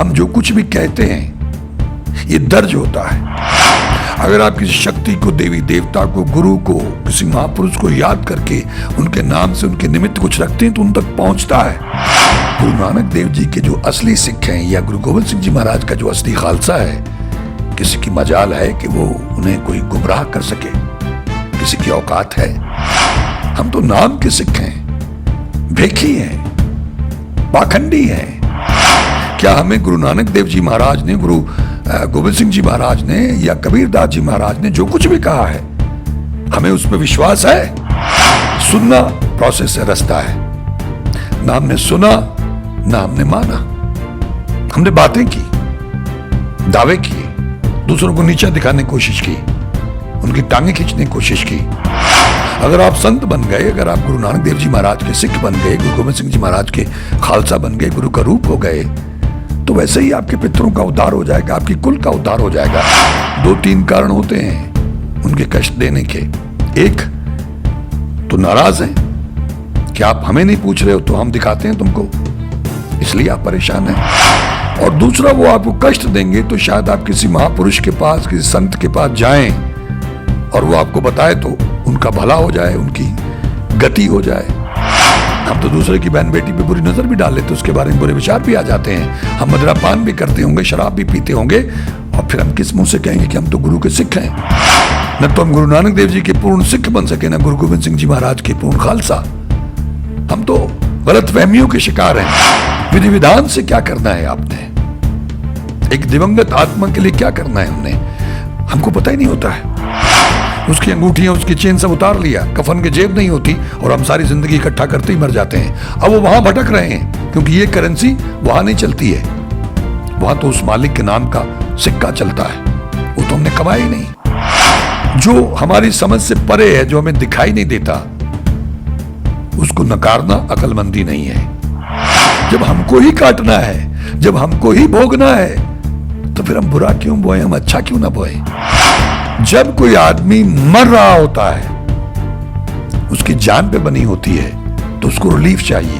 हम जो कुछ भी कहते हैं ये दर्ज होता है। अगर आप किसी शक्ति को, देवी देवता को, गुरु को, किसी महापुरुष को याद करके उनके नाम से उनके निमित्त कुछ रखते हैं तो उन तक पहुंचता है। गुरु नानक देव जी के जो असली सिख हैं या गुरु गोविंद सिंह जी महाराज का जो असली खालसा है, किसी की मजाल है कि वो उन्हें कोई गुमराह कर सके, किसी की औकात है। हम तो नाम के सिख हैं, भेखी हैं, पाखंडी हैं। क्या हमें गुरु नानक देव जी महाराज ने, गुरु गोविंद सिंह जी महाराज ने या कबीरदास जी महाराज ने जो कुछ भी कहा है, हमें उस पर विश्वास है? सुनना प्रोसेस है, रास्ता है। ना हमने सुना, ना हमने माना। हमने बातें की, दावे किए, दूसरों को नीचा दिखाने की कोशिश की, उनकी टांगें खींचने की कोशिश की। अगर आप संत बन गए, अगर आप गुरु नानक देव जी महाराज के सिख बन गए, गुरु गोविंद सिंह जी महाराज के खालसा बन गए, गुरु का रूप हो गए, तो वैसे ही आपके पितरों का उद्धार हो जाएगा, आपकी कुल का उद्धार हो जाएगा। 2-3 कारण होते हैं उनके कष्ट देने के। एक तो नाराज हैं कि आप हमें नहीं पूछ रहे हो तो हम दिखाते हैं तुमको, इसलिए आप परेशान हैं। और दूसरा, वो आपको कष्ट देंगे तो शायद आप किसी महापुरुष के पास, किसी संत के पास जाएं और वो आपको बताए तो उनका भला हो जाए, उनकी गति हो जाए। हम तो दूसरे की बहन बेटी पे बुरी नजर भी डाल लेते, उसके बारे में बुरे विचार भी आ जाते हैं। हम मदिरा पान भी करते होंगे, शराब भी पीते होंगे, और फिर हम किस मुंह से कहेंगे कि हम तो गुरु के सिख हैं? न तो हम गुरु नानक देव जी के पूर्ण सिख बन सके, न गुरु गोविंद सिंह जी महाराज के पूर्ण खालसा। हम तो गलत फहमियों के शिकार हैं। विधि विधान से क्या करना है आपने? एक दिवंगत आत्मा के लिए क्या करना है हमने? हमको पता ही नहीं होता है। उसकी अंगूठियां, उसकी चेन सब उतार लिया, कफन के जेब नहीं होती, और हम सारी जिंदगी इकट्ठा करते ही मर जाते हैं। अब वो वहां भटक रहे हैं क्योंकि ये करेंसी वहां नहीं चलती है। वहां तो उस मालिक के नाम का सिक्का चलता है, वो तो हमने कमाया ही नहीं। जो हमारी समझ से परे है, जो हमें दिखाई नहीं देता, उसको नकारना अकलमंदी नहीं है। जब हमको ही काटना है, जब हमको ही भोगना है, तो फिर हम बुरा क्यों बोए, हम अच्छा क्यों ना बोए? जब कोई आदमी मर रहा होता है, उसकी जान पे बनी होती है, तो उसको रिलीफ चाहिए।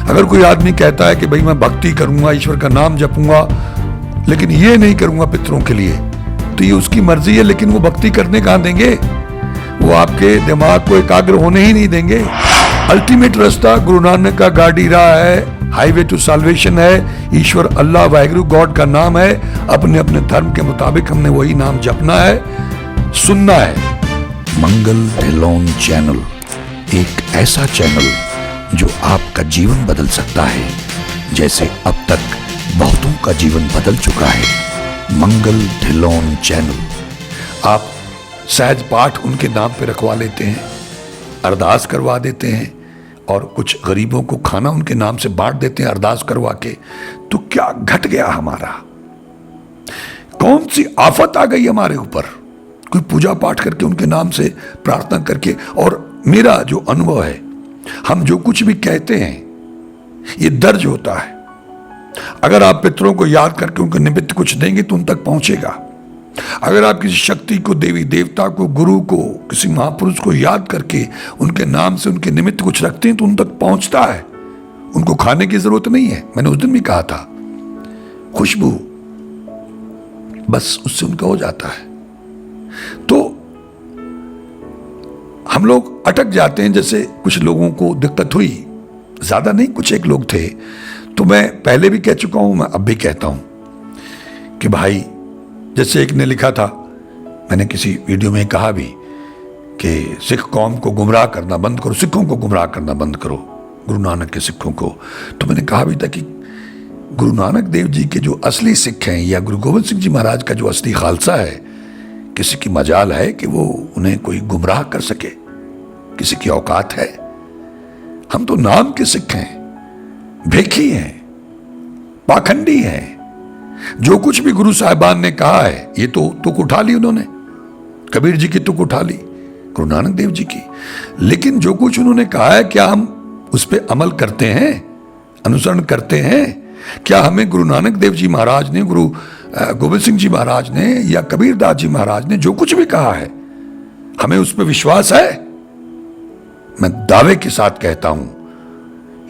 अगर कोई आदमी कहता है कि भाई मैं भक्ति करूंगा, ईश्वर का नाम जपूंगा, लेकिन ये नहीं करूंगा पितरों के लिए, तो ये उसकी मर्जी है, लेकिन वो भक्ति करने कहां देंगे? वो आपके दिमाग को एकाग्र होने ही नहीं देंगे। अल्टीमेट रास्ता गुरु नानक का गाडीरा है, हाईवे टू साल्वेशन है। ईश्वर अल्लाह वाहिगुरु गॉड का नाम है। अपने अपने धर्म के मुताबिक हमने वही नाम जपना है, सुनना है। मंगल ढिल्लोन चैनल एक ऐसा चैनल जो आपका जीवन बदल सकता है, जैसे अब तक बहुतों का जीवन बदल चुका है। मंगल ढिल्लोन चैनल। आप सहज पाठ उनके नाम पे रखवा लेते हैं, अरदास करवा देते हैं, और कुछ गरीबों को खाना उनके नाम से बांट देते हैं अरदास करवा के, तो क्या घट गया हमारा? कौन सी आफत आ गई हमारे ऊपर? कोई पूजा पाठ करके उनके नाम से प्रार्थना करके। और मेरा जो अनुभव है, हम जो कुछ भी कहते हैं ये दर्ज होता है। अगर आप पितरों को याद करके उनके निमित्त कुछ देंगे तो उन तक पहुंचेगा। अगर आप किसी शक्ति को, देवी देवता को, गुरु को, किसी महापुरुष को याद करके उनके नाम से उनके निमित्त कुछ रखते हैं तो उन तक पहुंचता है। उनको खाने की जरूरत नहीं है। मैंने उस दिन भी कहा था, खुशबू बस उससे उनका हो जाता है। तो हम लोग अटक जाते हैं। जैसे कुछ लोगों को दिक्कत हुई, ज्यादा नहीं, कुछ एक लोग थे, तो मैं पहले भी कह चुका हूं, मैं अब भी कहता हूं कि भाई, जैसे एक ने लिखा था, मैंने किसी वीडियो में कहा भी कि सिख कौम को गुमराह करना बंद करो, सिखों को गुमराह करना बंद करो, गुरु नानक के सिखों को। तो मैंने कहा भी था कि गुरु नानक देव जी के जो असली सिख हैं या गुरु गोविंद सिंह जी महाराज का जो असली खालसा है, किसी की मजाल है कि वो उन्हें कोई गुमराह कर सके, किसी की औकात है? हम तो नाम के सिख हैं, भेखी हैं, पाखंडी हैं। जो कुछ भी गुरु साहिबान ने कहा है, ये तो तुक उठा ली उन्होंने, कबीर जी की तुक उठा ली, गुरु नानक देव जी की। लेकिन जो कुछ उन्होंने कहा है, क्या हम उस पर अमल करते हैं, अनुसरण करते हैं? क्या हमें गुरु नानक देव जी महाराज ने, गुरु गोविंद सिंह जी महाराज ने या कबीरदास जी महाराज ने जो कुछ भी कहा है, हमें उस पर विश्वास है? मैं दावे के साथ कहता हूं,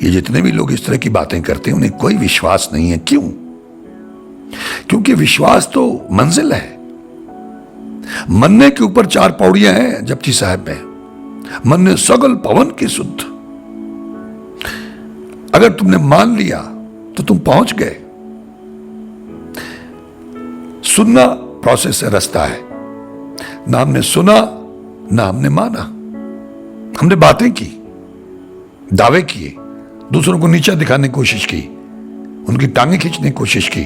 ये जितने भी लोग इस तरह की बातें करते हैं, उन्हें कोई विश्वास नहीं है। क्यों? क्योंकि विश्वास तो मंजिल है। मन्ने के ऊपर 4 पौड़ियां हैं जपजी साहब में। मन्ने सगल पवन की सुध। अगर तुमने मान लिया तो तुम पहुंच गए। सुनना प्रोसेस है, रास्ता है। ना हमने सुना, ना हमने माना। हमने बातें की, दावे किए, दूसरों को नीचा दिखाने की कोशिश की, उनकी टांगें खींचने की कोशिश की।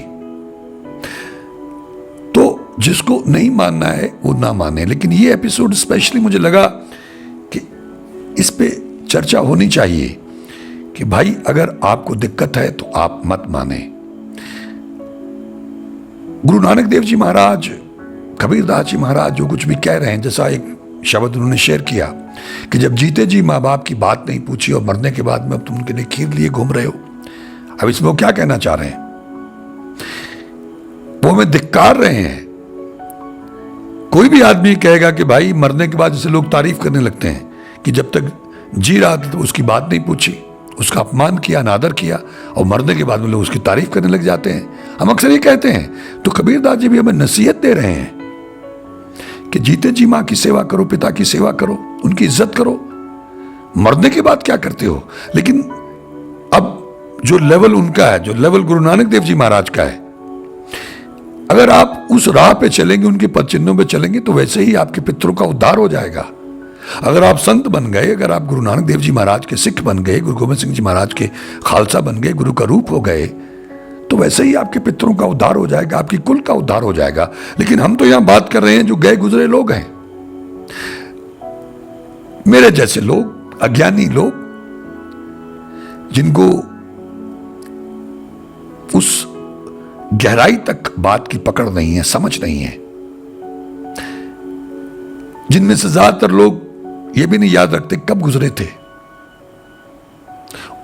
तो जिसको नहीं मानना है वो ना माने। लेकिन ये एपिसोड स्पेशली मुझे लगा कि इस पे चर्चा होनी चाहिए कि भाई अगर आपको दिक्कत है तो आप मत माने। गुरु नानक देव जी महाराज, कबीरदास जी महाराज जो कुछ भी कह रहे हैं, जैसा एक शब्द उन्होंने शेयर किया कि जब जीते जी माँ बाप की बात नहीं पूछी और मरने के बाद में अब तुम उनके लिए खीर लिए घूम रहे हो। अब इसमें वो क्या कहना चाह रहे हैं? वो हमें धिक्कार रहे हैं। कोई भी आदमी कहेगा कि भाई मरने के बाद जैसे लोग तारीफ करने लगते हैं कि जब तक जी रहा था तो उसकी बात नहीं पूछी, उसका अपमान किया, अनादर किया, और मरने के बाद में लोग उसकी तारीफ करने लग जाते हैं। हम अक्सर ये कहते हैं। तो कबीरदास जी भी हमें नसीहत दे रहे हैं कि जीते जी माँ की सेवा करो, पिता की सेवा करो, उनकी इज्जत करो। मरने के बाद क्या करते हो? लेकिन अब जो लेवल उनका है, जो लेवल गुरु नानक देव जी महाराज का है, अगर आप उस राह पे चलेंगे, उनके पद चिन्हों पे चलेंगे, तो वैसे ही आपके पितरों का उद्धार हो जाएगा। अगर आप संत बन गए, अगर आप गुरु नानक देव जी महाराज के सिख बन गए, गुरु गोविंद सिंह जी महाराज के खालसा बन गए, गुरु का रूप हो गए, तो वैसे ही आपके पितरों का उद्धार हो जाएगा, आपकी कुल का उद्धार हो जाएगा। लेकिन हम तो यहां बात कर रहे हैं जो गए गुजरे लोग हैं, मेरे जैसे लोग, अज्ञानी लोग, जिनको उस गहराई तक बात की पकड़ नहीं है, समझ नहीं है, जिनमें से ज्यादातर लोग ये भी नहीं याद रखते कब गुजरे थे,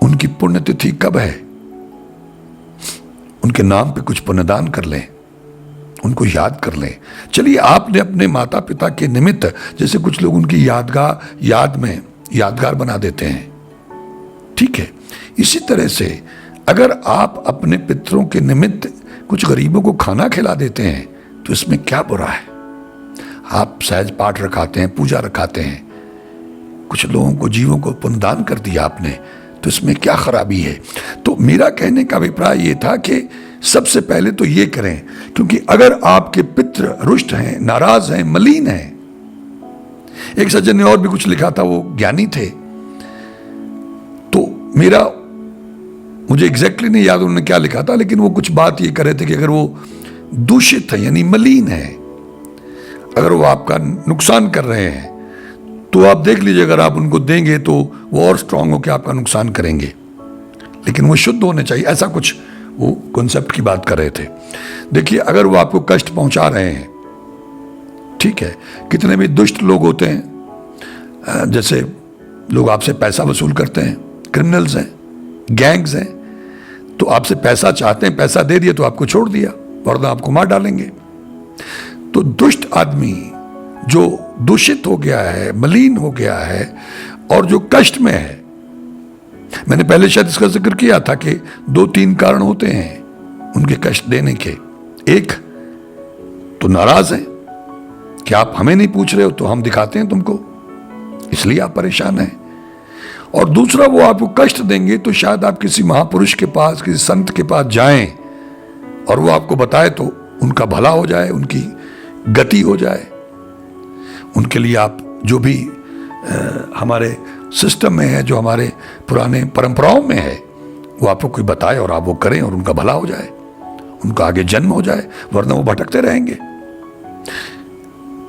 उनकी पुण्यतिथि कब है, उनके नाम पे कुछ पुण्यदान कर लें, उनको याद कर लें। चलिए, आपने अपने माता पिता के निमित्त, जैसे कुछ लोग उनकी याद में यादगार बना देते हैं, ठीक है। इसी तरह से अगर आप अपने पितरों के निमित्त कुछ गरीबों को खाना खिला देते हैं तो इसमें क्या बुरा है? आप सहज पाठ रखाते हैं, पूजा रखाते हैं, कुछ लोगों को, जीवों को पुण्यदान कर दिया आपने, तो इसमें क्या खराबी है? तो मेरा कहने का अभिप्राय ये था कि सबसे पहले तो ये करें, क्योंकि अगर आपके पितृ रुष्ट हैं, नाराज हैं, मलिन हैं। एक सज्जन ने और भी कुछ लिखा था, वो ज्ञानी थे, तो मुझे एग्जैक्टली नहीं याद उन्होंने क्या लिखा था, लेकिन वो कुछ बात ये कर रहे थे कि अगर वो दूषित है, यानी मलिन है, अगर वो आपका नुकसान कर रहे हैं, तो आप देख लीजिए, अगर आप उनको देंगे तो वो और स्ट्रांग होकर आपका नुकसान करेंगे। लेकिन वो शुद्ध होने चाहिए, ऐसा कुछ वो कॉन्सेप्ट की बात कर रहे थे। देखिए, अगर वो आपको कष्ट पहुंचा रहे हैं, ठीक है, कितने भी दुष्ट लोग होते हैं, जैसे लोग आपसे पैसा वसूल करते हैं, क्रिमिनल्स हैं, गैंग्स हैं, तो आपसे पैसा चाहते हैं, पैसा दे दिया तो आपको छोड़ दिया, वरना आपको मार डालेंगे। तो दुष्ट आदमी जो दूषित हो गया है, मलिन हो गया है, और जो कष्ट में है, मैंने पहले शायद इसका जिक्र किया था कि 2-3 कारण होते हैं उनके कष्ट देने के। एक तो नाराज हैं कि आप हमें नहीं पूछ रहे हो तो हम दिखाते हैं तुमको, इसलिए आप परेशान हैं। और दूसरा, वो आपको कष्ट देंगे तो शायद आप किसी महापुरुष के पास, किसी संत के पास जाएं और वो आपको बताए तो उनका भला हो जाए, उनकी गति हो जाए, उनके लिए आप जो भी हमारे सिस्टम में है, जो हमारे पुराने परंपराओं में है, वो आपको कोई बताए और आप वो करें और उनका भला हो जाए, उनका आगे जन्म हो जाए, वरना वो भटकते रहेंगे।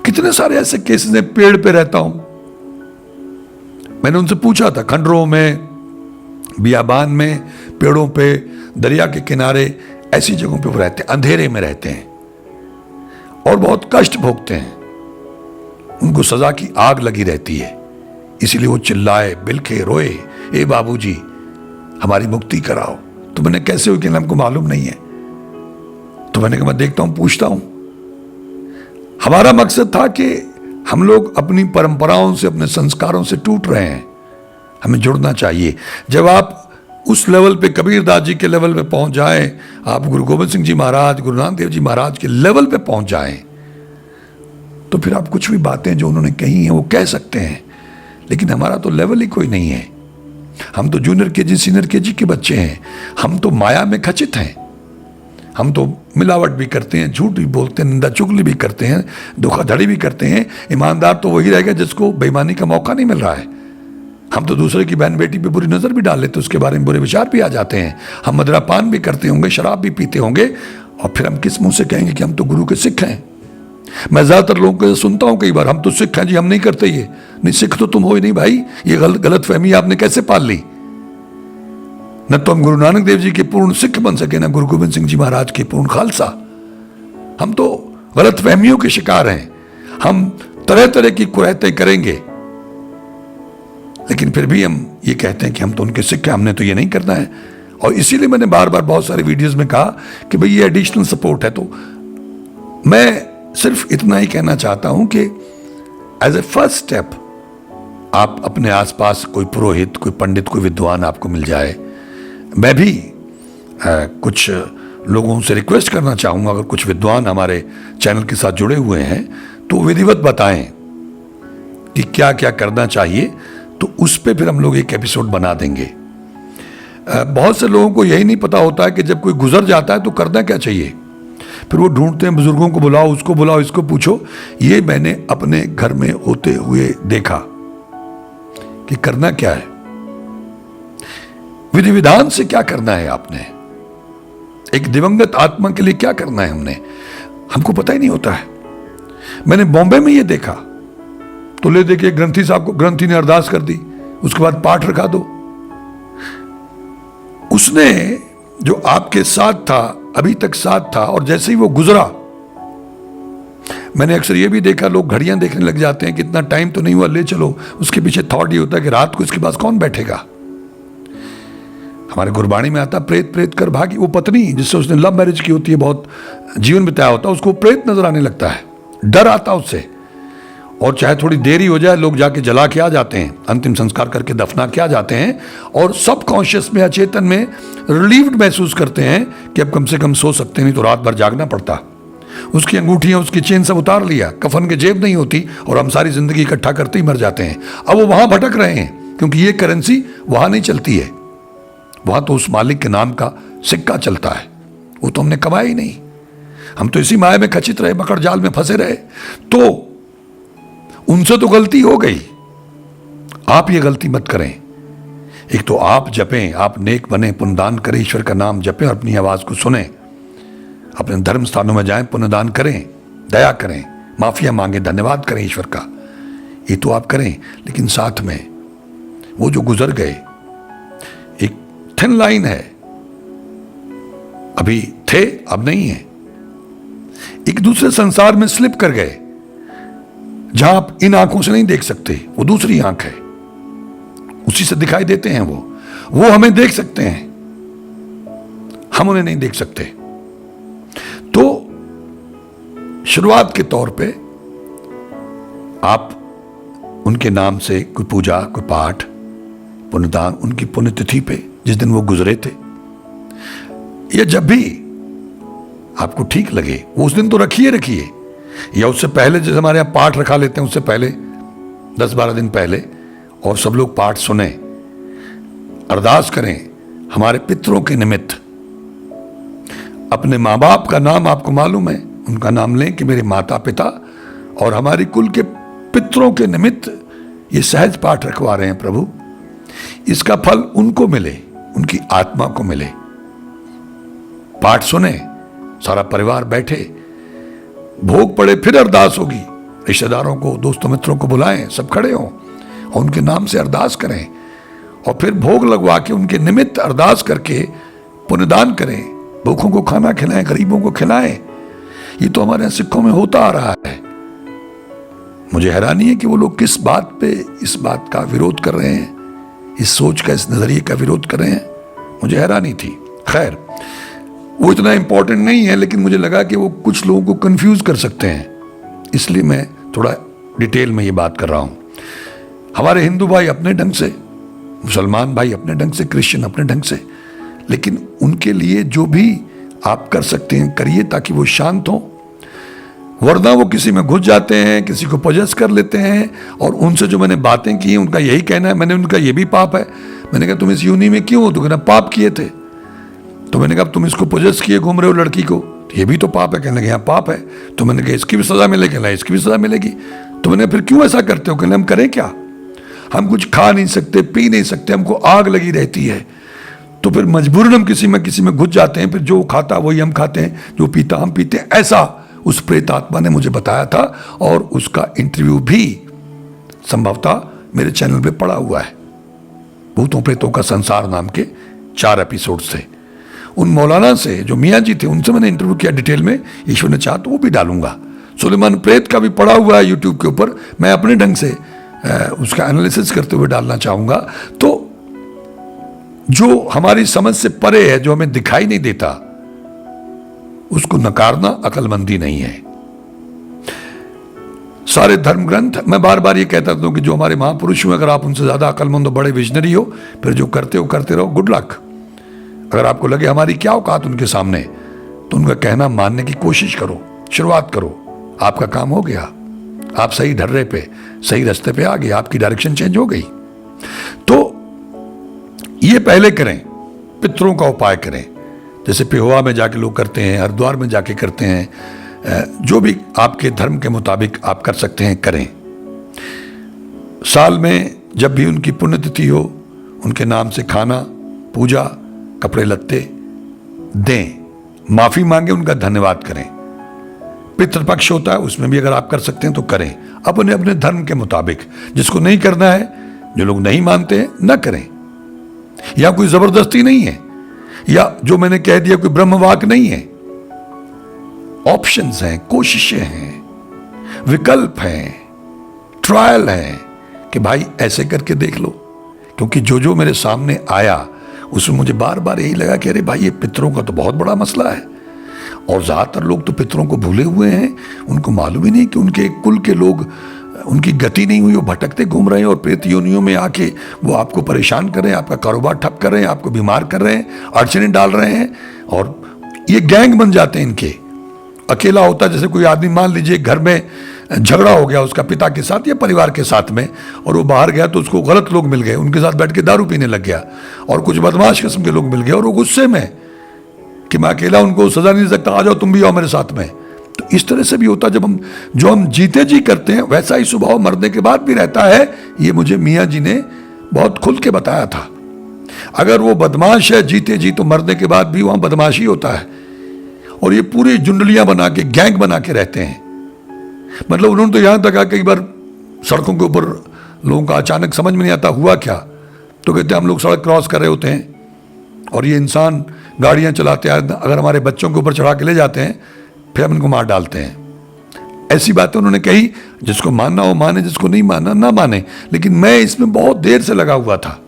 कितने सारे ऐसे केसेस हैं, पेड़ पे रहता हूं, मैंने उनसे पूछा था, खंडरों में, बियाबान में, पेड़ों पे, दरिया के किनारे, ऐसी जगहों पे वो रहते हैं, अंधेरे में रहते हैं और बहुत कष्ट भोगते हैं, उनको सजा की आग लगी रहती है, इसीलिए वो चिल्लाए, बिलखे, रोए, ए बाबूजी हमारी मुक्ति कराओ। तो मैंने, कैसे हुई कि हमको मालूम नहीं है। तो मैंने कहा मैं देखता हूं, पूछता हूं। हमारा मकसद था कि हम लोग अपनी परंपराओं से, अपने संस्कारों से टूट रहे हैं, हमें जुड़ना चाहिए। जब आप उस लेवल पे, कबीरदास जी के लेवल पे पहुंच जाएं, आप गुरु गोविंद सिंह जी महाराज, गुरु नानक देव जी महाराज के लेवल पे पहुंच जाएं, तो फिर आप कुछ भी बातें जो उन्होंने कही हैं वो कह सकते हैं। लेकिन हमारा तो लेवल ही कोई नहीं है। हम तो जूनियर केजी सीनियर केजी के बच्चे हैं। हम तो माया में खचित हैं। हम तो मिलावट भी करते हैं, झूठ भी बोलते हैं, निंदा चुगली भी करते हैं, धोखाधड़ी भी करते हैं। ईमानदार तो वही रहेगा जिसको बेईमानी का मौका नहीं मिल रहा है। हम तो दूसरे की बहन बेटी पे बुरी नज़र भी डाल लेते, उसके बारे में बुरे विचार भी आ जाते हैं। हम मदिरापान भी करते होंगे, शराब भी पीते होंगे, और फिर हम किस मुंह से कहेंगे कि हम तो गुरु के सिख हैं। मैं ज़्यादातर लोगों को सुनता हूं कई बार, हम तो सिख हैं जी, हम नहीं करते ये। नहीं, सिख तो तुम हो ही नहीं भाई। ये गलत फहमी आपने कैसे पाल ली? न तो हम गुरु नानक देव जी के पूर्ण सिख बन सके, न गुरु गोविंद सिंह जी महाराज के पूर्ण खालसा। हम तो गलत फहमियों के शिकार हैं। हम तरह तरह की कुरहतें करेंगे, लेकिन फिर भी हम ये कहते हैं कि हम तो उनके सिख हैं, हमने तो ये नहीं करना है। और इसीलिए मैंने बार बार बहुत सारे वीडियोस में कहा कि भाई ये एडिशनल सपोर्ट है। तो मैं सिर्फ इतना ही कहना चाहता हूं कि एज ए फर्स्ट स्टेप आप अपने आसपास कोई पुरोहित, कोई पंडित, कोई विद्वान आपको मिल जाए। मैं भी कुछ लोगों से रिक्वेस्ट करना चाहूँगा, अगर कुछ विद्वान हमारे चैनल के साथ जुड़े हुए हैं तो विधिवत बताएं कि क्या क्या करना चाहिए, तो उस पर फिर हम लोग एक एपिसोड बना देंगे। बहुत से लोगों को यही नहीं पता होता है कि जब कोई गुजर जाता है तो करना क्या चाहिए। फिर वो ढूंढते हैं, बुजुर्गों को बुलाओ, उसको बुलाओ, इसको पूछो। ये मैंने अपने घर में होते हुए देखा कि करना क्या है, विधि विधान से क्या करना है आपने, एक दिवंगत आत्मा के लिए क्या करना है हमको पता ही नहीं होता है। मैंने बॉम्बे में ये देखा, तो ले देखिए ग्रंथी साहब को, ग्रंथी ने अरदास कर दी, उसके बाद पाठ रखा दो। उसने जो आपके साथ था, अभी तक साथ था, और जैसे ही वो गुजरा, मैंने अक्सर ये भी देखा, लोग घड़ियां देखने लग जाते हैं कि इतना टाइम तो नहीं हुआ, ले चलो। उसके पीछे थॉट ये होता है कि रात को इसके पास कौन बैठेगा। हमारे गुरबाणी में आता, प्रेत प्रेत कर भागी। वो पत्नी जिससे उसने लव मैरिज की होती है, बहुत जीवन बिताया होता है, उसको प्रेत नजर आने लगता है, डर आता उससे। और चाहे थोड़ी देरी हो जाए, लोग जाके जला के आ जाते हैं, अंतिम संस्कार करके दफना के आ जाते हैं, और सब कॉन्शियस में, अचेतन में रिलीव्ड महसूस करते हैं कि अब कम से कम सो सकते, नहीं तो रात भर जागना पड़ता। उसकी अंगूठियां, उसकी चेन सब उतार लिया, कफन के जेब नहीं होती, और हम सारी जिंदगी इकट्ठा करते ही मर जाते हैं। अब वो वहां भटक रहे हैं, क्योंकि ये करेंसी वहां नहीं चलती है। वहां तो उस मालिक के नाम का सिक्का चलता है, वो तो हमने कमाया ही नहीं। हम तो इसी माया में खचित रहे, मकड़ जाल में फंसे रहे। तो उनसे तो गलती हो गई, आप ये गलती मत करें। एक तो आप जपें, आप नेक बने, पुण्यदान करें, ईश्वर का नाम जपें और अपनी आवाज को सुने। अपने धर्म स्थानों में जाएं, पुण्यदान करें, दया करें, माफिया मांगे, धन्यवाद करें ईश्वर का, ये तो आप करें। लेकिन साथ में वो जो गुजर गए, एक थिन लाइन है, अभी थे अब नहीं है, एक दूसरे संसार में स्लिप कर गए, जहां आप इन आंखों से नहीं देख सकते, वो दूसरी आंख है, उसी से दिखाई देते हैं। वो हमें देख सकते हैं, हम उन्हें नहीं देख सकते। तो शुरुआत के तौर पे आप उनके नाम से कोई पूजा, कोई पाठ, पुण्यदान, उनकी पुण्यतिथि पे जिस दिन वो गुजरे थे, या जब भी आपको ठीक लगे, वो उस दिन तो रखिए, या उससे पहले, जैसे हमारे यहाँ पाठ रखा लेते हैं, उससे पहले 10-12 दिन पहले, और सब लोग पाठ सुने, अरदास करें हमारे पितरों के निमित्त। अपने माँ बाप का नाम आपको मालूम है, उनका नाम लें कि मेरे माता पिता और हमारी कुल के पितरों के निमित्त ये सहज पाठ रखवा रहे हैं प्रभु। इसका फल उनको मिले, उनकी आत्मा को मिले। पाठ सुने, सारा परिवार बैठे, भोग पड़े, फिर अरदास होगी। रिश्तेदारों को, दोस्तों मित्रों को बुलाएं, सब खड़े हों और उनके नाम से अरदास करें, और फिर भोग लगवा के उनके निमित्त अरदास करके पुण्यदान करें, भूखों को खाना खिलाएं, गरीबों को खिलाएं। ये तो हमारे सिखों में होता आ रहा है। मुझे हैरानी है कि वो लोग किस बात पे इस बात का विरोध कर रहे हैं, इस सोच का, इस नजरिए का विरोध कर रहे हैं, मुझे हैरानी थी। खैर, वो इतना इंपॉर्टेंट नहीं है, लेकिन मुझे लगा कि वो कुछ लोगों को कंफ्यूज कर सकते हैं, इसलिए मैं थोड़ा डिटेल में ये बात कर रहा हूं। हमारे हिंदू भाई अपने ढंग से मुसलमान भाई अपने ढंग से, क्रिश्चियन अपने ढंग से, लेकिन उनके लिए जो भी आप कर सकते हैं करिए ताकि वो शांत हो, वरना वो किसी में घुस जाते हैं, किसी को पोजेस कर लेते हैं। और उनसे जो मैंने बातें की उनका यही कहना है, मैंने उनका ये भी पाप है। मैंने कहा तुम इस यूनि में क्यों हो? तो कहना पाप किए थे। तो मैंने कहा तुम इसको पोजेस किए घूम रहे हो लड़की को, तो ये भी तो पाप है। कहने लगे हाँ पाप है। तो मैंने कहा इसकी भी सजा मिलेगी? कहना इसकी भी सजा मिलेगी। तो मैंने फिर क्यों ऐसा करते हो? कहने हम करें क्या, हम कुछ खा नहीं सकते, पी नहीं सकते, हमको आग लगी रहती है, तो फिर मजबूरन हम किसी में घुस जाते हैं। फिर जो खाता वही हम खाते हैं, जो पीता हम पीते हैं। ऐसा उस प्रेत आत्मा ने मुझे बताया था और उसका इंटरव्यू भी संभवतः मेरे चैनल पे पड़ा हुआ है। भूतों प्रेतों का संसार नाम के 4 एपिसोड से उन मौलाना से जो मियाँ जी थे उनसे मैंने इंटरव्यू किया डिटेल में। ईश्वर ने चाहा तो वो भी डालूंगा। सुलेमान प्रेत का भी पड़ा हुआ है यूट्यूब के ऊपर, मैं अपने ढंग से उसका एनालिसिस करते हुए डालना चाहूंगा। तो जो हमारी समझ से परे है, जो हमें दिखाई नहीं देता, उसको नकारना अकलमंदी नहीं है। सारे धर्म ग्रंथ, मैं बार बार ये कहता हूं कि जो हमारे महापुरुष हुए, अगर आप उनसे ज्यादा अकलमंद हो, बड़े विजनरी हो, फिर जो करते हो करते रहो, गुड लक। अगर आपको लगे हमारी क्या औकात उनके सामने, तो उनका कहना मानने की कोशिश करो, शुरुआत करो, आपका काम हो गया, आप सही ढर्रे पे, सही रास्ते पे आ गए, आपकी डायरेक्शन चेंज हो गई। तो ये पहले करें, पितरों का उपाय करें, जैसे पेहोवा में जाके लोग करते हैं, हरिद्वार में जाके करते हैं, जो भी आपके धर्म के मुताबिक आप कर सकते हैं करें। साल में जब भी उनकी पुण्यतिथि हो, उनके नाम से खाना, पूजा, कपड़े लत्ते दें, माफी मांगे, उनका धन्यवाद करें। पितृपक्ष होता है, उसमें भी अगर आप कर सकते हैं तो करें, अपने अपने धर्म के मुताबिक। जिसको नहीं करना है, जो लोग नहीं मानते हैं, ना करें। या कोई जबरदस्ती नहीं है, या जो मैंने कह दिया कोई ब्रह्मवाक नहीं है। ऑप्शंस हैं, कोशिशें हैं, विकल्प हैं, ट्रायल है कि भाई ऐसे करके देख लो। क्योंकि जो जो मेरे सामने आया उसमें मुझे बार बार यही लगा कि अरे भाई ये पितरों का तो बहुत बड़ा मसला है। और ज्यादातर लोग तो पितरों को भूले हुए हैं, उनको मालूम ही नहीं कि उनके कुल के लोग, उनकी गति नहीं हुई, वो भटकते घूम रहे हैं और प्रेत योनियों में आके वो आपको परेशान कर रहे हैं, आपका कारोबार ठप कर रहे हैं, आपको बीमार कर रहे हैं, अड़चने डाल रहे हैं। और ये गैंग बन जाते हैं इनके। अकेला होता है, जैसे कोई आदमी मान लीजिए घर में झगड़ा हो गया उसका पिता के साथ या परिवार के साथ में, और वो बाहर गया तो उसको गलत लोग मिल गए, उनके साथ बैठ के दारू पीने लग गया, और कुछ बदमाश किस्म के लोग मिल गए, और वो गुस्से में कि मैं अकेला उनको सजा नहीं दे सकता, आ जाओ तुम भी आओ मेरे साथ में। तो इस तरह से भी होता है। जब हम जीते जी करते हैं, वैसा ही स्वभाव मरने के बाद भी रहता है। ये मुझे मियाँ जी ने बहुत खुल के बताया था। अगर वो बदमाश है जीते जी, तो मरने के बाद भी वहां बदमाशी होता है। और ये पूरी जुंडलियां बना के, गैंग बना के रहते हैं। मतलब उन्होंने तो यहां तक कहा, कई बार सड़कों के ऊपर लोगों का अचानक समझ में नहीं आता हुआ क्या, तो कहते हैं हम लोग सड़क क्रॉस कर रहे होते हैं और ये इंसान गाड़ियां चलाते हैं, अगर हमारे बच्चों के ऊपर चढ़ा के ले जाते हैं, फिर हम इनको मार डालते हैं। ऐसी बातें उन्होंने कही। जिसको मानना हो माने, जिसको नहीं मानना ना माने। लेकिन मैं इसमें बहुत देर से लगा हुआ था।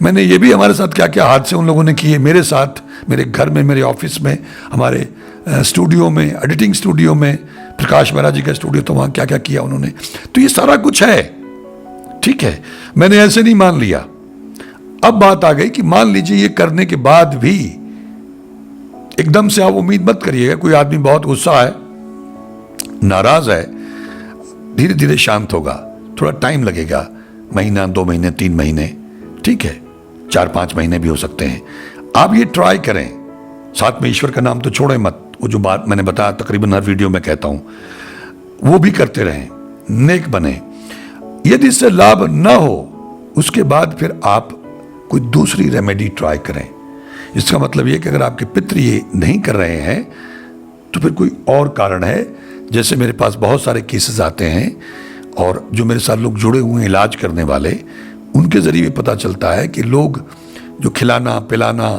मैंने ये भी, हमारे साथ क्या क्या हादसे उन लोगों ने किए, मेरे साथ, मेरे घर में, मेरे ऑफिस में, हमारे स्टूडियो में, एडिटिंग स्टूडियो में, प्रकाश महाराज जी का स्टूडियो, तो वहां क्या क्या किया उन्होंने। तो ये सारा कुछ है, ठीक है। मैंने ऐसे नहीं मान लिया। अब बात आ गई कि मान लीजिए ये करने के बाद भी एकदम से आप उम्मीद मत करिएगा। कोई आदमी बहुत गुस्सा है, नाराज है, धीरे धीरे शांत होगा, थोड़ा टाइम लगेगा, महीना, 2 महीने, 3 महीने, ठीक है, 4-5 महीने भी हो सकते हैं। आप ये ट्राई करें, साथ में ईश्वर का नाम तो छोड़ें मत। वो जो बात मैंने बताया, तकरीबन हर वीडियो में कहता हूं, वो भी करते रहें, नेक बने। यदि इससे लाभ ना हो, उसके बाद फिर आप कोई दूसरी रेमेडी ट्राई करें। इसका मतलब ये कि अगर आपके पितृ ये नहीं कर रहे हैं, तो फिर कोई और कारण है। जैसे मेरे पास बहुत सारे केसेस आते हैं, और जो मेरे साथ लोग जुड़े हुए हैं इलाज करने वाले, उनके जरिए पता चलता है कि लोग जो खिलाना पिलाना,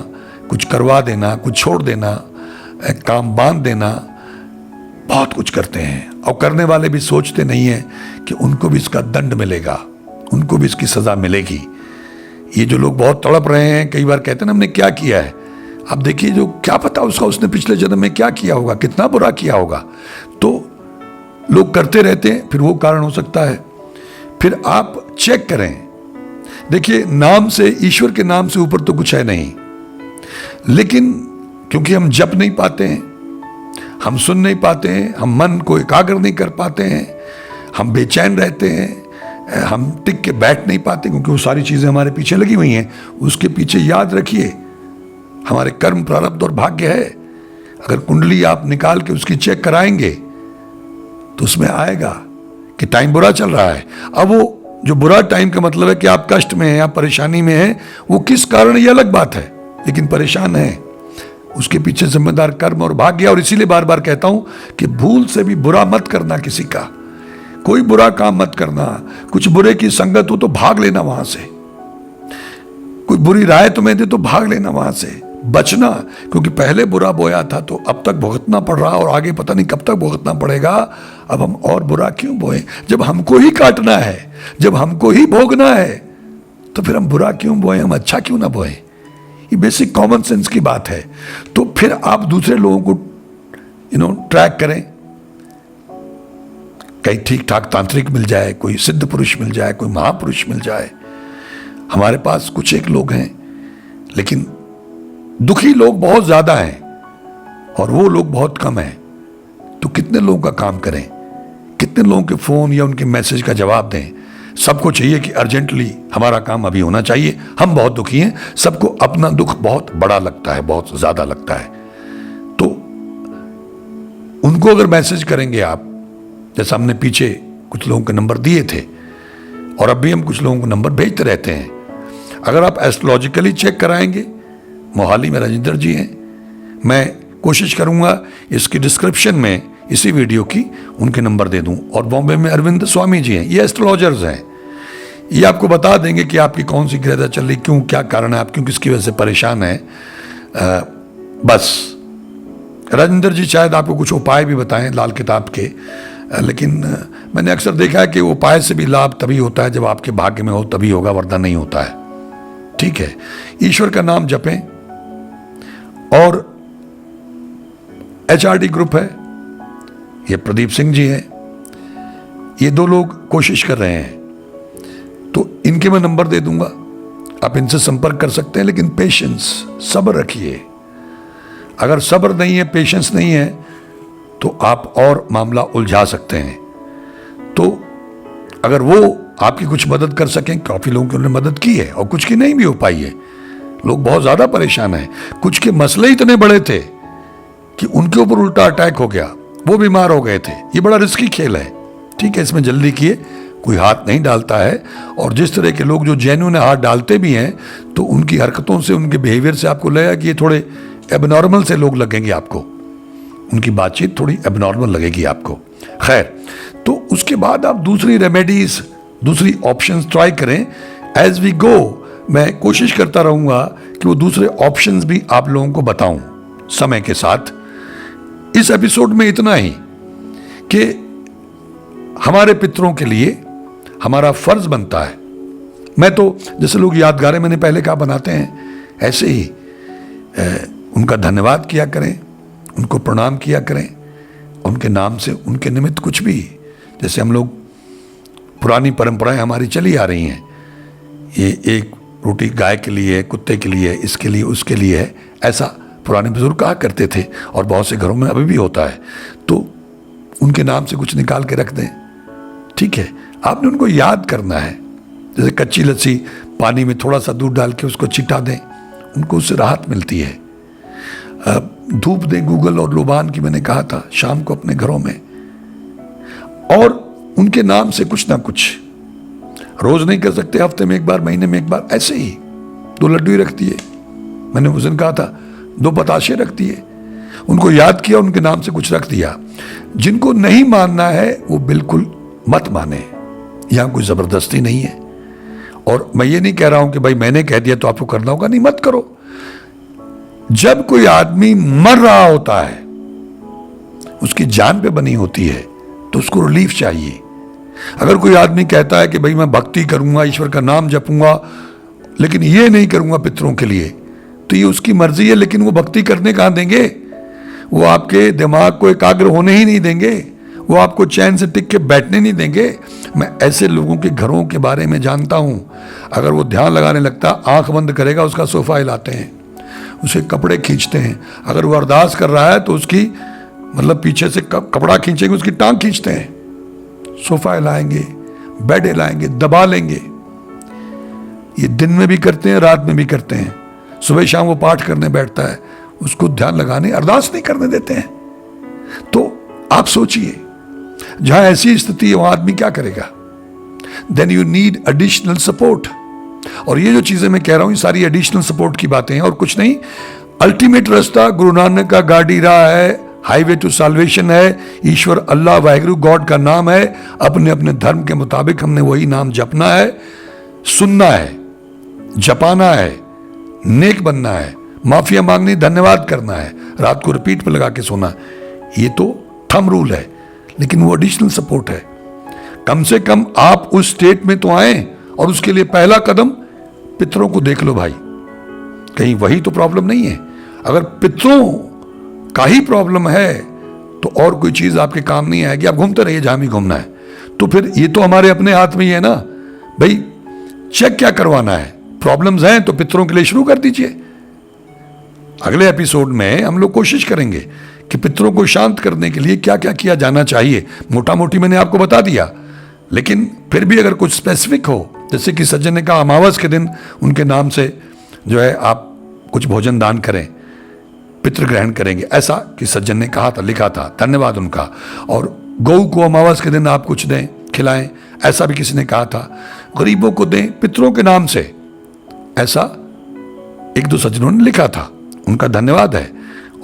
कुछ करवा देना, कुछ छोड़ देना, काम बांध देना, बहुत कुछ करते हैं। और करने वाले भी सोचते नहीं हैं कि उनको भी इसका दंड मिलेगा, उनको भी इसकी सजा मिलेगी। ये जो लोग बहुत तड़प रहे हैं, कई बार कहते हैं ना हमने क्या किया है, अब देखिए, जो क्या पता उसने पिछले जन्म में क्या किया होगा, कितना बुरा किया होगा। तो लोग करते रहते हैं, फिर वो कारण हो सकता है। फिर आप चेक करें, देखिए, नाम से, ईश्वर के नाम से ऊपर तो कुछ है नहीं, लेकिन क्योंकि हम जप नहीं पाते हैं, हम सुन नहीं पाते हैं, हम मन को एकाग्र नहीं कर पाते हैं, हम बेचैन रहते हैं, हम टिक के बैठ नहीं पाते, क्योंकि वो सारी चीज़ें हमारे पीछे लगी हुई हैं। उसके पीछे याद रखिए हमारे कर्म, प्रारब्ध और भाग्य है। अगर कुंडली आप निकाल के उसकी चेक कराएंगे तो उसमें आएगा कि टाइम बुरा चल रहा है। अब वो जो बुरा टाइम का मतलब है कि आप कष्ट में हैं, आप परेशानी में हैं, वो किस कारण, ये अलग बात है, लेकिन परेशान है, उसके पीछे जिम्मेदार कर्म और भाग्य। और इसीलिए बार बार कहता हूं कि भूल से भी बुरा मत करना, किसी का कोई बुरा काम मत करना। कुछ बुरे की संगत हो तो भाग लेना वहां से, कोई बुरी राय तुम्हें दे तो भाग लेना वहां से, बचना। क्योंकि पहले बुरा बोया था तो अब तक भुगतना पड़ रहा, और आगे पता नहीं कब तक भुगतना पड़ेगा। अब हम और बुरा क्यों बोए? जब हमको ही काटना है, जब हमको ही भोगना है, तो फिर हम बुरा क्यों बोए, हम अच्छा क्यों ना बोए? ये बेसिक कॉमन सेंस की बात है। तो फिर आप दूसरे लोगों को ट्रैक करें, कहीं ठीक ठाक तांत्रिक मिल जाए, कोई सिद्ध पुरुष मिल जाए, कोई महापुरुष मिल जाए। हमारे पास कुछ एक लोग हैं, लेकिन दुखी लोग बहुत ज्यादा हैं और वो लोग बहुत कम हैं। तो कितने लोगों का काम करें, कितने लोगों के फोन या उनके मैसेज का जवाब दें? सबको चाहिए कि अर्जेंटली हमारा काम अभी होना चाहिए। हम बहुत दुखी हैं, सबको अपना दुख बहुत बड़ा लगता है, बहुत ज्यादा लगता है। तो उनको अगर मैसेज करेंगे आप, जैसा हमने पीछे कुछ लोगों के नंबर दिए थे और अब भी हम कुछ लोगों को नंबर भेजते रहते हैं, अगर आप एस्ट्रोलॉजिकली चेक कराएंगे, मोहाली में राजेंद्र जी हैं, मैं कोशिश करूंगा इसकी डिस्क्रिप्शन में इसी वीडियो की उनके नंबर दे दूं। और बॉम्बे में अरविंद स्वामी जी हैं, ये एस्ट्रोलॉजर्स हैं, ये आपको बता देंगे कि आपकी कौन सी ग्रहदशा चल रही, क्यों, क्या कारण है, आप क्यों किसकी वजह से परेशान हैं। बस राजेंद्र जी शायद आपको कुछ उपाय भी बताएं लाल किताब के, लेकिन मैंने अक्सर देखा है कि उपाय से भी लाभ तभी होता है जब आपके भाग्य में हो, तभी होगा, वरना नहीं होता है। ठीक है, ईश्वर का नाम जपें। और HRD ग्रुप है, ये प्रदीप सिंह जी हैं, ये 2 लोग कोशिश कर रहे हैं, तो इनके मैं नंबर दे दूंगा, आप इनसे संपर्क कर सकते हैं। लेकिन पेशेंस, सब्र रखिए। अगर सब्र नहीं है, पेशेंस नहीं है, तो आप और मामला उलझा सकते हैं। तो अगर वो आपकी कुछ मदद कर सकें, काफी लोगों की उन्होंने मदद की है और कुछ की नहीं भी हो पाई है, लोग बहुत ज्यादा परेशान हैं। कुछ के मसले इतने बड़े थे कि उनके ऊपर उल्टा अटैक हो गया, वो बीमार हो गए थे। ये बड़ा रिस्की खेल है। ठीक है, इसमें जल्दी किए, कोई हाथ नहीं डालता है। और जिस तरह के लोग जो जेन्युइन हाथ डालते भी हैं, तो उनकी हरकतों से, उनके बिहेवियर से आपको लगेगा कि ये थोड़े एबनॉर्मल से लोग लगेंगे आपको, उनकी बातचीत थोड़ी एबनॉर्मल लगेगी आपको। खैर, तो उसके बाद आप दूसरी रेमेडीज, दूसरी ऑप्शंस ट्राई करें। एज वी गो मैं कोशिश करता रहूंगा कि वो दूसरे ऑप्शंस भी आप लोगों को बताऊं समय के साथ। इस एपिसोड में इतना ही कि हमारे पितरों के लिए हमारा फर्ज बनता है। मैं तो, जैसे लोग यादगारें मैंने पहले कहा बनाते हैं, ऐसे ही उनका धन्यवाद किया करें, उनको प्रणाम किया करें, उनके नाम से, उनके निमित्त कुछ भी, जैसे हम लोग, पुरानी परंपराएं हमारी चली आ रही हैं, ये एक रोटी गाय के लिए, कुत्ते के लिए, इसके लिए, उसके लिए है, ऐसा पुराने बुजुर्ग कहा करते थे और बहुत से घरों में अभी भी होता है। तो उनके नाम से कुछ निकाल के रख दें। ठीक है, आपने उनको याद करना है। जैसे कच्ची लस्सी पानी में थोड़ा सा दूध डाल के उसको छिटा दें, उनको उससे राहत मिलती है। धूप दें गूगल और लोबान की, मैंने कहा था, शाम को अपने घरों में। और उनके नाम से कुछ ना कुछ, रोज नहीं कर सकते, हफ्ते में एक बार, महीने में एक बार, ऐसे ही 2 लड्डू ही रख दिए। मैंने उस दिन कहा था 2 बताशे रख दिए, उनको याद किया, उनके नाम से कुछ रख दिया। जिनको नहीं मानना है वो बिल्कुल मत माने, यहां कोई जबरदस्ती नहीं है। और मैं ये नहीं कह रहा हूं कि भाई मैंने कह दिया तो आपको करना होगा, नहीं, मत करो। जब कोई आदमी मर रहा होता है, उसकी जान पे बनी होती है, तो उसको रिलीफ चाहिए। अगर कोई आदमी कहता है कि भाई मैं भक्ति करूंगा, ईश्वर का नाम जपूंगा, लेकिन ये नहीं करूंगा पितरों के लिए, तो ये उसकी मर्जी है, लेकिन वो भक्ति करने कहां देंगे? वो आपके दिमाग को एकाग्र होने ही नहीं देंगे, वो आपको चैन से टिक के बैठने नहीं देंगे। मैं ऐसे लोगों के घरों के बारे में जानता हूं, अगर वो ध्यान लगाने लगता, आंख बंद करेगा, उसका सोफा हिलाते हैं, उसे कपड़े खींचते हैं। अगर वो अरदास कर रहा है तो उसकी मतलब पीछे से कपड़ा खींचेंगे, उसकी टांग खींचते हैं, सोफा हिलाएंगे, बेड हिलाएंगे, दबा लेंगे। ये दिन में भी करते हैं, रात में भी करते हैं। सुबह शाम वो पाठ करने बैठता है, उसको ध्यान लगाने, अरदास नहीं करने देते हैं। तो आप सोचिए, जहां ऐसी स्थिति है वहां आदमी क्या करेगा? Then you need additional support. और ये जो चीजें मैं कह रहा हूं, ये सारी एडिशनल सपोर्ट की बातें हैं और कुछ नहीं। अल्टीमेट रास्ता गुरु नानक का गाड़ी रहा है, हाईवे टू साल्वेशन है। ईश्वर अल्लाह वाहिगुरु गॉड का नाम है। अपने अपने धर्म के मुताबिक हमने वही नाम जपना है, सुनना है, जपाना है, नेक बनना है, माफिया मांगनी, धन्यवाद करना है, रात को रिपीट पे लगा के सोना। ये तो थंब रूल है, लेकिन वो एडिशनल सपोर्ट है। कम से कम आप उस स्टेट में तो आए, और उसके लिए पहला कदम पितरों को देख लो भाई, कहीं वही तो प्रॉब्लम नहीं है। अगर पितरों का ही प्रॉब्लम है तो और कोई चीज आपके काम नहीं आएगी, आप घूमते रहिए जहां भी घूमना है। तो फिर ये तो हमारे अपने हाथ में ही है ना भाई, चेक क्या करवाना है। प्रॉब्लम्स हैं तो पितरों के लिए शुरू कर दीजिए। अगले एपिसोड में हम लोग कोशिश करेंगे कि पितरों को शांत करने के लिए क्या क्या किया जाना चाहिए। मोटा मोटी मैंने आपको बता दिया, लेकिन फिर भी अगर कुछ स्पेसिफिक हो, जैसे कि सज्जन ने कहा अमावस के दिन उनके नाम से जो है आप कुछ भोजन दान करें, पितृ ग्रहण करेंगे, ऐसा कि सज्जन ने कहा था, लिखा था, धन्यवाद उनका। और गौ को अमावस के दिन आप कुछ दें, खिलाएं, ऐसा भी किसी ने कहा था। गरीबों को दें पितरों के नाम से, ऐसा एक दो सज्जनों ने लिखा था, उनका धन्यवाद है।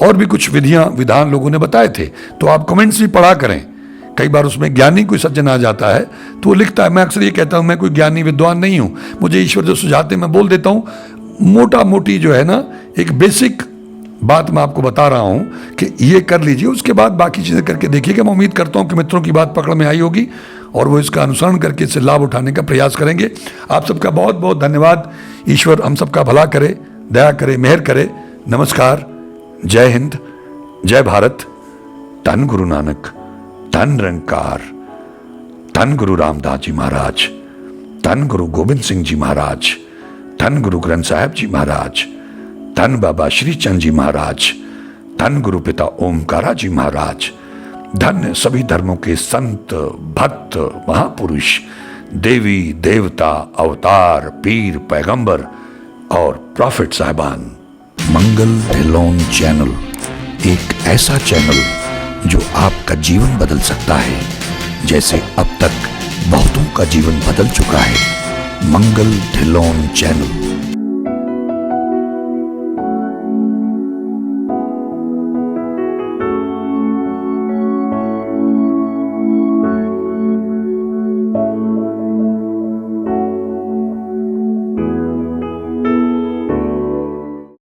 और भी कुछ विधियां विधान लोगों ने बताए थे, तो आप कमेंट्स भी पढ़ा करें। कई बार उसमें ज्ञानी कोई सज्जन आ जाता है तो वो लिखता है, मैं अक्सर ये कहता हूं मैं कोई ज्ञानी विद्वान नहीं हूं, मुझे ईश्वर जो सुझाते मैं बोल देता हूं। मोटा मोटी जो है ना, एक बेसिक बात मैं आपको बता रहा हूं कि ये कर लीजिए, उसके बाद बाकी चीजें करके देखिएगा। मैं उम्मीद करता हूं कि मित्रों की बात पकड़ में आई होगी और वो इसका अनुसरण करके इससे लाभ उठाने का प्रयास करेंगे। आप सबका बहुत बहुत धन्यवाद। ईश्वर हम सबका भला करे, दया करे, मेहर करे। नमस्कार, जय हिंद, जय भारत। धन गुरु नानक, धन निरंकार, धन गुरु रामदास जी महाराज, धन गुरु गोविंद सिंह जी महाराज, धन गुरु ग्रंथ साहिब जी महाराज, धन बाबा श्री चंद जी महाराज, धन गुरु पिता ओमकारा जी महाराज, धन्य सभी धर्मों के संत, भक्त, महापुरुष, देवी देवता, अवतार, पीर, पैगंबर और प्रॉफिट साहिबान। मंगल ढिल्लोन चैनल एक ऐसा चैनल जो आपका जीवन बदल सकता है, जैसे अब तक बहुतों का जीवन बदल चुका है। मंगल ढिल्लोन चैनल।